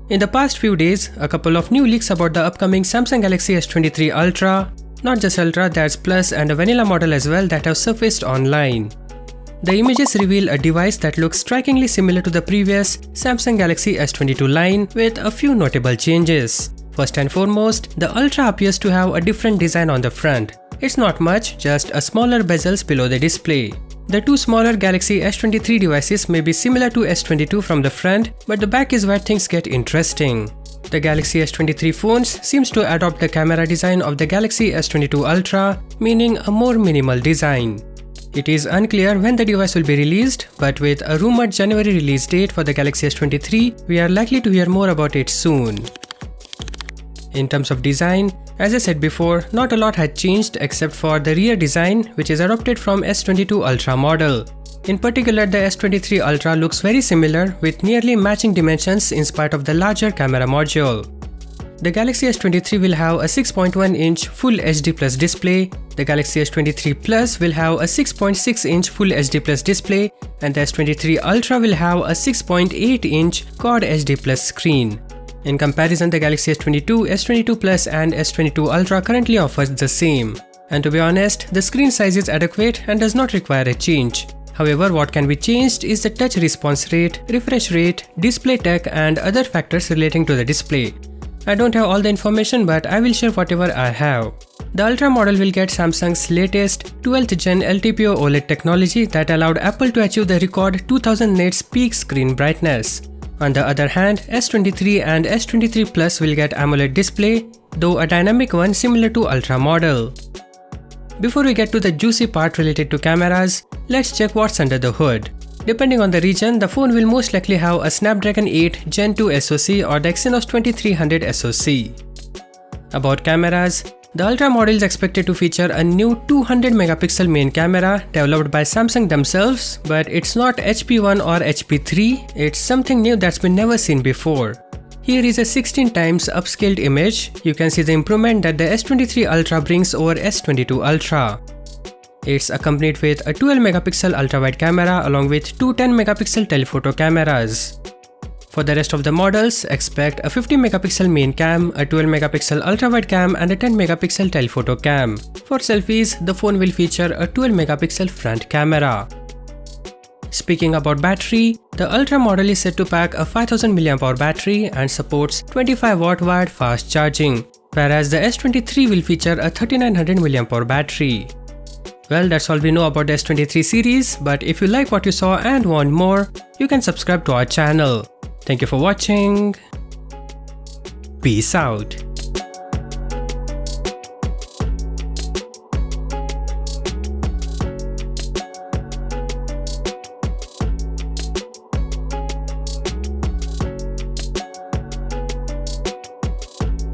In the past few days, a couple of new leaks about the upcoming Samsung Galaxy S23 Ultra, not just Ultra, there's Plus and a vanilla model as well that have surfaced online. The images reveal a device that looks strikingly similar to the previous Samsung Galaxy S22 line with a few notable changes. First and foremost, the Ultra appears to have a different design on the front. It's not much, just a smaller bezels below the display. The two smaller Galaxy S23 devices may be similar to S22 from the front, but the back is where things get interesting. The Galaxy S23 phones seems to adopt the camera design of the Galaxy S22 Ultra, meaning a more minimal design. It is unclear when the device will be released, but with a rumored January release date for the Galaxy S23, we are likely to hear more about it soon. In terms of design, as I said before, not a lot had changed except for the rear design, which is adopted from S22 Ultra model. In particular, the S23 Ultra looks very similar with nearly matching dimensions in spite of the larger camera module. The Galaxy S23 will have a 6.1-inch Full HD Plus display, the Galaxy S23 Plus will have a 6.6-inch Full HD Plus display, and the S23 Ultra will have a 6.8-inch Quad HD Plus screen. In comparison, the Galaxy S22, S22 Plus and S22 Ultra currently offers the same. And to be honest, the screen size is adequate and does not require a change. However, what can be changed is the touch response rate, refresh rate, display tech and other factors relating to the display. I don't have all the information, but I will share whatever I have. The Ultra model will get Samsung's latest 12th Gen LTPO OLED technology that allowed Apple to achieve the record 2000 nits peak screen brightness. On the other hand, S23 and S23 Plus will get AMOLED display, though a dynamic one similar to Ultra model. Before we get to the juicy part related to cameras, let's check what's under the hood. Depending on the region, the phone will most likely have a Snapdragon 8 Gen 2 SoC or the Exynos 2300 SoC. About cameras, the Ultra model is expected to feature a new 200 megapixel main camera developed by Samsung themselves, but it's not HP1 or HP3, it's something new that's been never seen before. Here is a 16 times upscaled image. You can see the improvement that the S23 Ultra brings over S22 Ultra. It's accompanied with a 12 megapixel ultra-wide camera along with two 10 megapixel telephoto cameras. For the rest of the models, expect a 50 megapixel main cam, a 12 megapixel ultra-wide cam and a 10 megapixel telephoto cam. For selfies, the phone will feature a 12 megapixel front camera. Speaking about battery, the Ultra model is set to pack a 5000 mAh battery and supports 25 watt wired fast charging, whereas the S23 will feature a 3900 mAh battery. Well, that's all we know about the S23 series, but if you like what you saw and want more, you can subscribe to our channel. Thank you for watching. Peace out.